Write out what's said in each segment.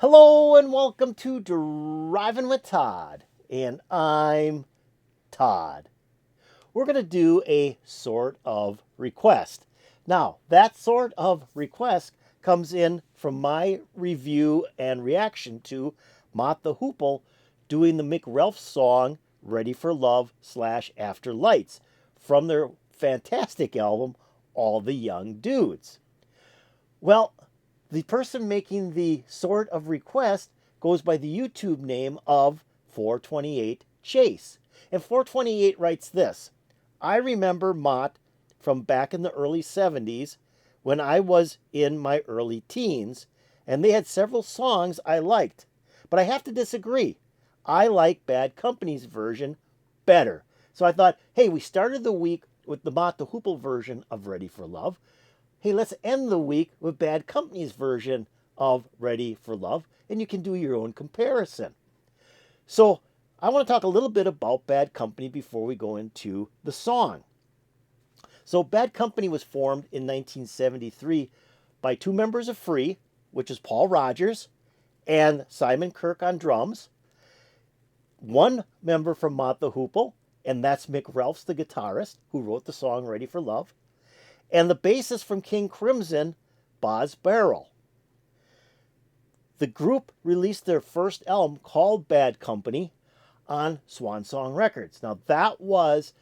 Hello and welcome to Driving with Todd, and I'm Todd. We're going to do a sort of request. Now, that sort of request comes in from my review and reaction to Mott The Hoople doing the Mick Ralphs song Ready for Love / After Lights from their fantastic album All the Young Dudes. Well, the person making the sort of request goes by the YouTube name of 428 Chase. And 428 writes this: I remember Mott from back in the early 70s when I was in my early teens, and they had several songs I liked. But I have to disagree. I like Bad Company's version better. So I thought, hey, we started the week with the Mott The Hoople version of Ready for Love. Hey, let's end the week with Bad Company's version of Ready for Love, and you can do your own comparison. So I want to talk a little bit about Bad Company before we go into the song. So Bad Company was formed in 1973 by two members of Free, which is Paul Rodgers and Simon Kirke on drums, one member from Mott The Hoople, and that's Mick Ralphs, the guitarist, who wrote the song Ready for Love, and the bassist from King Crimson, Boz Barrel. The group released their first album called Bad Company on Swan Song Records. Now, that was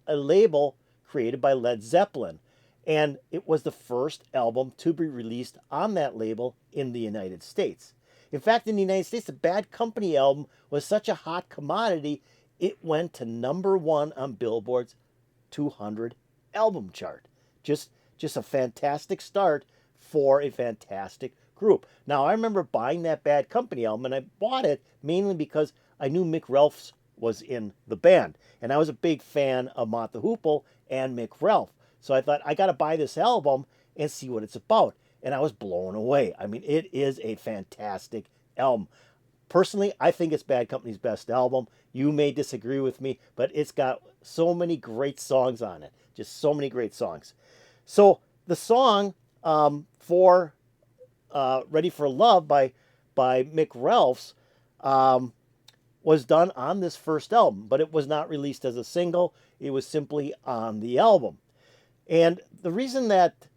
a label created by Led Zeppelin, and it was the first album to be released on that label in the United States. In fact, in the United States, the Bad Company album was such a hot commodity, it went to #1 on Billboard's 200 album chart. Just a fantastic start for a fantastic group. Now, I remember buying that Bad Company album, and I bought it mainly because I knew Mick Ralphs was in the band, and I was a big fan of Mott The Hoople and Mick Ralphs. So I thought, I got to buy this album and see what it's about, and I was blown away. I mean, it is a fantastic album. Personally, I think it's Bad Company's best album. You may disagree with me, but it's got so many great songs on it. Just so many great songs. So the song for Ready for Love by Mick Ralphs was done on this first album, but it was not released as a single. It was simply on the album. And the reason that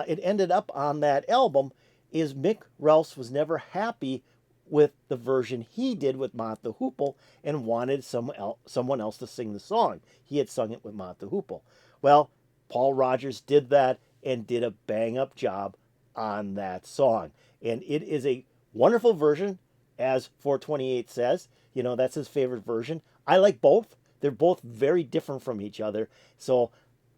it ended up on that album is Mick Ralphs was never happy with the version he did with Mott The Hoople and wanted someone else to sing the song. He had sung it with Mott The Hoople. Well, Paul Rodgers did that and did a bang-up job on that song. And it is a wonderful version, as 428 says. You know, that's his favorite version. I like both. They're both very different from each other. So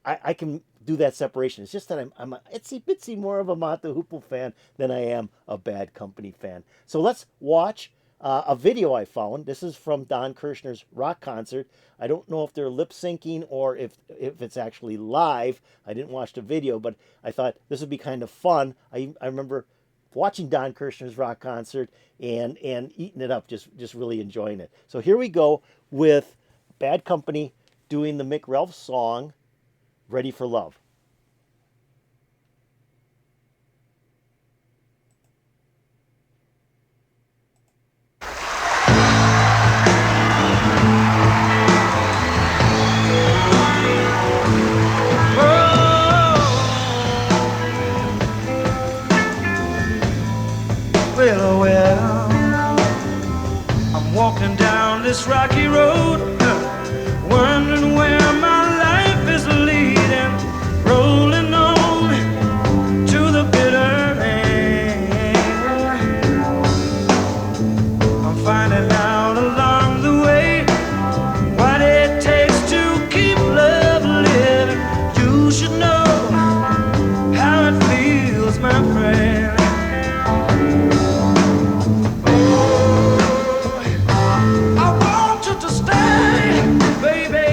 I can do that separation. It's just that I'm a itsy-bitsy more of a Mott The Hoople fan than I am a Bad Company fan. So let's watch a video I found. This is from Don Kirshner's rock concert. I don't know if they're lip syncing or if it's actually live. I didn't watch the video, but I thought this would be kind of fun. I remember watching Don Kirshner's rock concert and eating it up, just really enjoying it. So here we go with Bad Company doing the Mick Ralphs song Ready for Love. Well, I'm walking down this rocky road, wondering where my life is leading, rolling on to the bitter end. I'm finding out along the way what it takes to keep love living. You should know how it feels, my friend. I want you to stay, baby.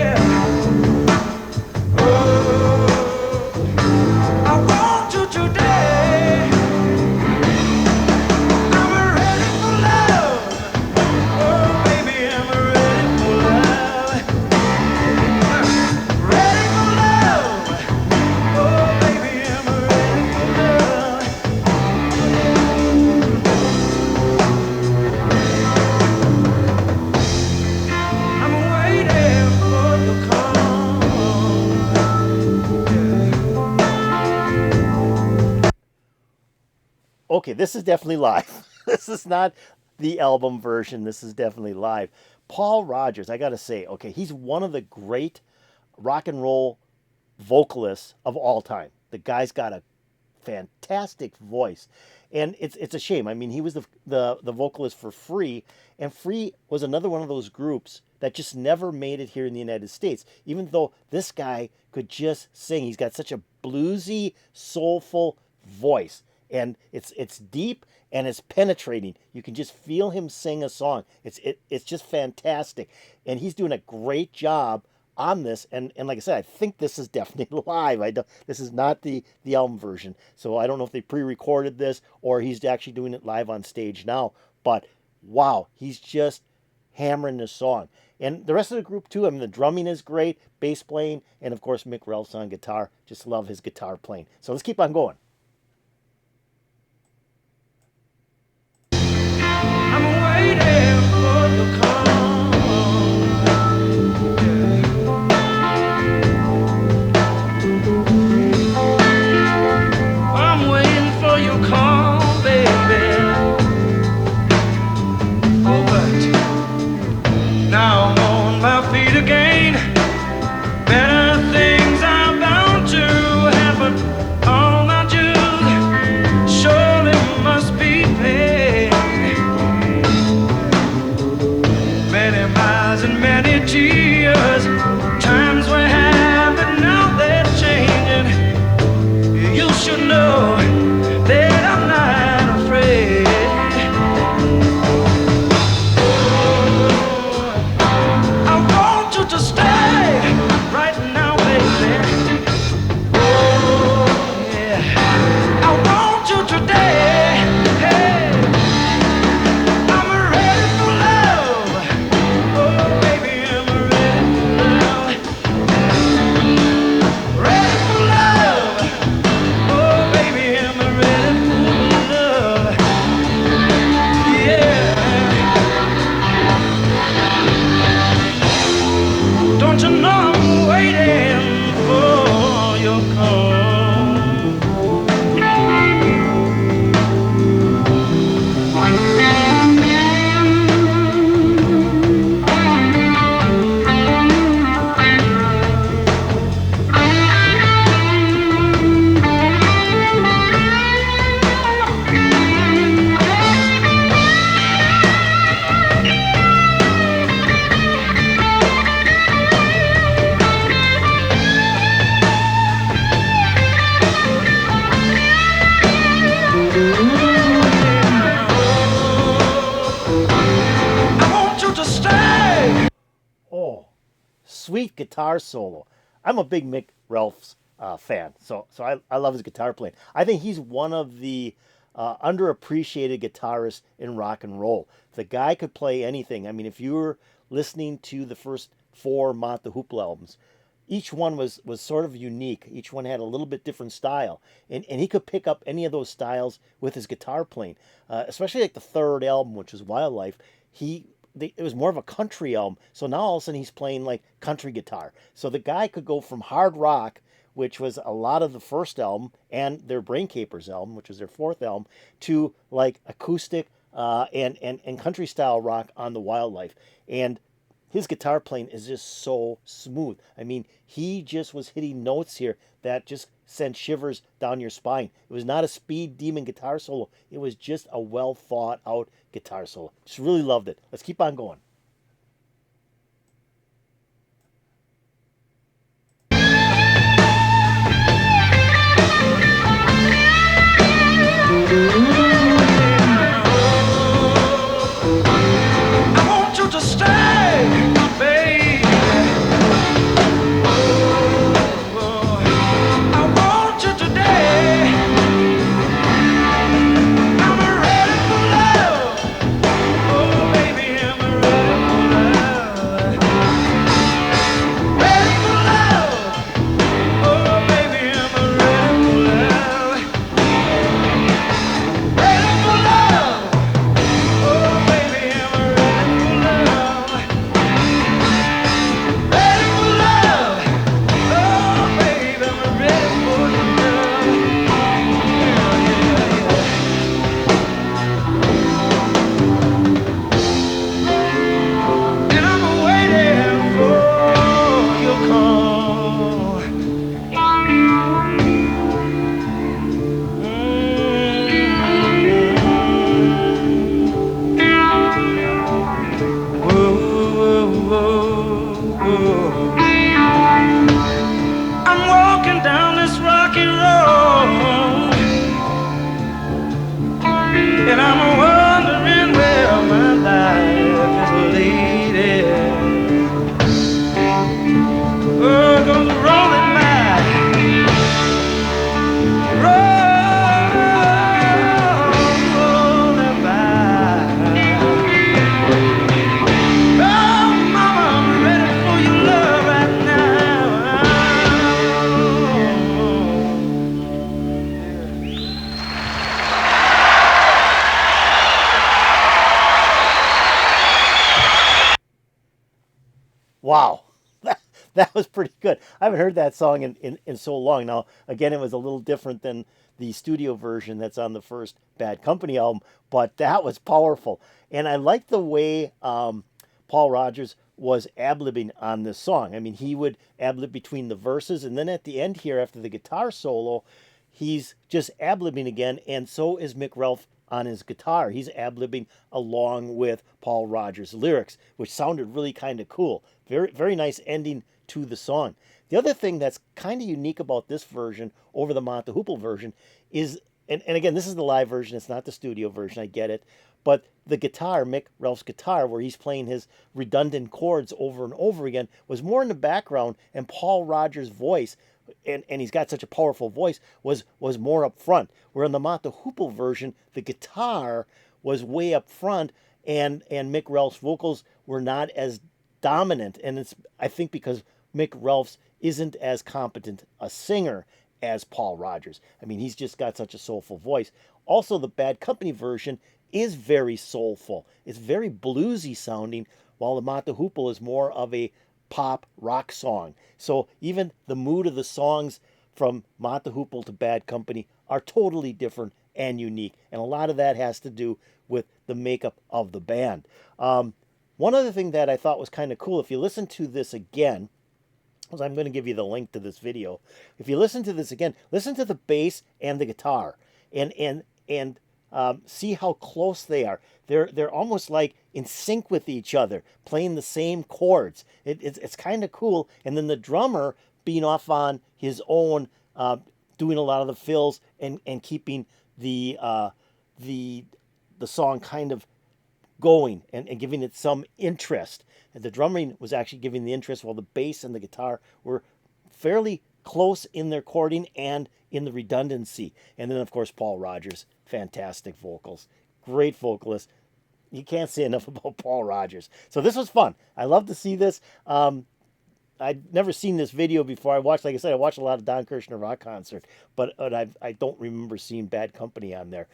Okay, this is definitely live. This is not the album version. This is definitely live. Paul Rodgers, I got to say, okay, he's one of the great rock and roll vocalists of all time. The guy's got a fantastic voice, and it's a shame. I mean, he was the vocalist for Free, and Free was another one of those groups that just never made it here in the United States. Even though this guy could just sing, he's got such a bluesy, soulful voice, and it's deep and it's penetrating. You can just feel him sing a song. It's just fantastic, and he's doing a great job on this. And like I said, I think this is definitely live. This is not the album version, so I don't know if they pre-recorded this or he's actually doing it live on stage now. But wow, he's just hammering this song. And the rest of the group too. I mean, the drumming is great, bass playing, and of course Mick Ralphs on guitar. Just love his guitar playing. So let's keep on going. I'm waiting for your call. I'm waiting for your call, baby. Oh, but now I'm on my feet again. Better things are bound to happen. All my dues surely must be paid. Many miles and many tears. Times were happy, now they're changing. You should know that I'm not afraid. I want you to stay right now, baby. Oh, yeah. I want you today. Hey, I'm ready for love. Oh, baby, I'm ready for love. Ready for love. Oh, baby, I'm ready for love. Yeah. Don't you know I'm waiting for your call? I want you to stay. Oh, sweet guitar solo. I'm a big Mick Ralphs fan, so I love his guitar playing. I think he's one of the underappreciated guitarists in rock and roll. The guy could play anything. I mean, if you were listening to the first four Mott The Hoople albums, each one was sort of unique. Each one had a little bit different style, and he could pick up any of those styles with his guitar playing. Especially like the third album, which was Wildlife. It was more of a country album, so now all of a sudden he's playing like country guitar. So the guy could go from hard rock, which was a lot of the first album, and their Brain Capers album, which was their fourth album, to like acoustic and country style rock on the Wildlife. And his guitar playing is just so smooth. I mean, he just was hitting notes here that just sent shivers down your spine. It was not a speed demon guitar solo. It was just a well thought out guitar solo. Just really loved it. Let's keep on going. I want you to stay, baby. Oh, I want you today. I'm ready for love. Oh, baby, I'm ready Wow. That was pretty good. I haven't heard that song in so long. Now, again, it was a little different than the studio version that's on the first Bad Company album, but that was powerful. And I like the way Paul Rodgers was ad-libbing on this song. I mean, he would ad-lib between the verses, and then at the end here, after the guitar solo, he's just ad-libbing again, and so is Mick Ralphs on his guitar. He's ad-libbing along with Paul Rodgers' lyrics, which sounded really kind of cool. Very, very nice ending to the song. The other thing that's kind of unique about this version over the Mott The Hoople version is, and again, this is the live version, it's not the studio version, I get it, but the guitar, Mick Ralphs' guitar, where he's playing his redundant chords over and over again, was more in the background, and Paul Rodgers' voice, and he's got such a powerful voice, was more up front. Where in the Mott The Hoople version, the guitar was way up front, and Mick Ralphs' vocals were not as dominant. And it's, I think, because Mick Ralphs isn't as competent a singer as Paul Rodgers. I mean, he's just got such a soulful voice. Also, the Bad Company version is very soulful. It's very bluesy sounding, while the Mott The Hoople is more of a pop rock song. So even the mood of the songs from Mott The Hoople to Bad Company are totally different and unique. And a lot of that has to do with the makeup of the band. One other thing that I thought was kind of cool, if you listen to this again, because I'm going to give you the link to this video. If you listen to this again, listen to the bass and the guitar, and see how close they are. They're almost like in sync with each other, playing the same chords. It's kind of cool. And then the drummer being off on his own, doing a lot of the fills and keeping the song kind of going and giving it some interest. And the drumming was actually giving the interest, while the bass and the guitar were fairly close in their chording and in the redundancy. And then, of course, Paul Rodgers, fantastic vocals, great vocalist. You can't say enough about Paul Rodgers. So this was fun. I love to see this. I'd never seen this video before. Like I said, I watched a lot of Don Kirshner rock concert, but I don't remember seeing Bad Company on there.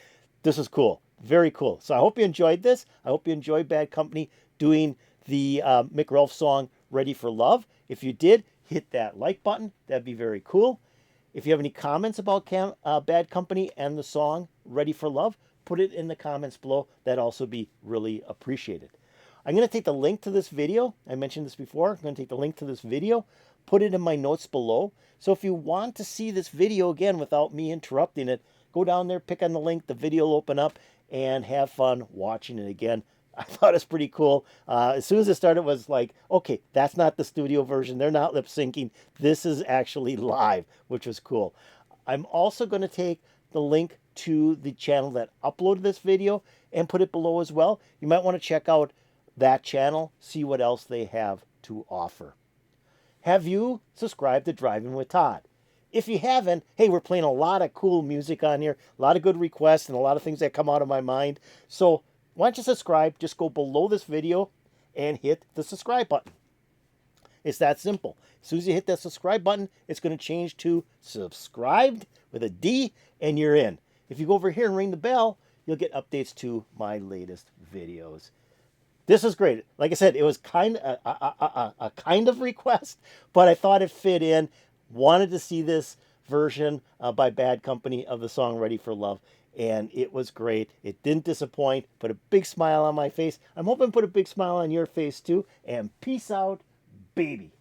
This was cool. Very cool. So I hope you enjoyed this. I hope you enjoyed Bad Company doing the Mick Ralphs song, Ready for Love. If you did, hit that like button. That'd be very cool. If you have any comments about Bad Company and the song, Ready for Love, put it in the comments below. That'd also be really appreciated. I'm going to take the link to this video. I mentioned this before. I'm going to take the link to this video, put it in my notes below. So if you want to see this video again without me interrupting it, go down there, pick on the link, the video will open up, and have fun watching it again. I thought it was pretty cool. As soon as it started, it was like, okay, that's not the studio version. They're not lip syncing. This is actually live, which was cool. I'm also going to take the link to the channel that uploaded this video and put it below as well. You might want to check out that channel, see what else they have to offer. Have you subscribed to Driving with Todd? If you haven't, hey, we're playing a lot of cool music on here, a lot of good requests, and a lot of things that come out of my mind. So why don't you subscribe? Just go below this video and hit the subscribe button. It's that simple. As soon as you hit that subscribe button, it's going to change to subscribed with a D, and you're in. If you go over here and ring the bell, you'll get updates to my latest videos. This is great. Like I said, it was kind of a kind of request, but I thought it fit in. Wanted to see this version by Bad Company of the song Ready for Love, and it was great. It didn't disappoint. Put a big smile on my face. I'm hoping to put a big smile on your face too. And peace out, baby.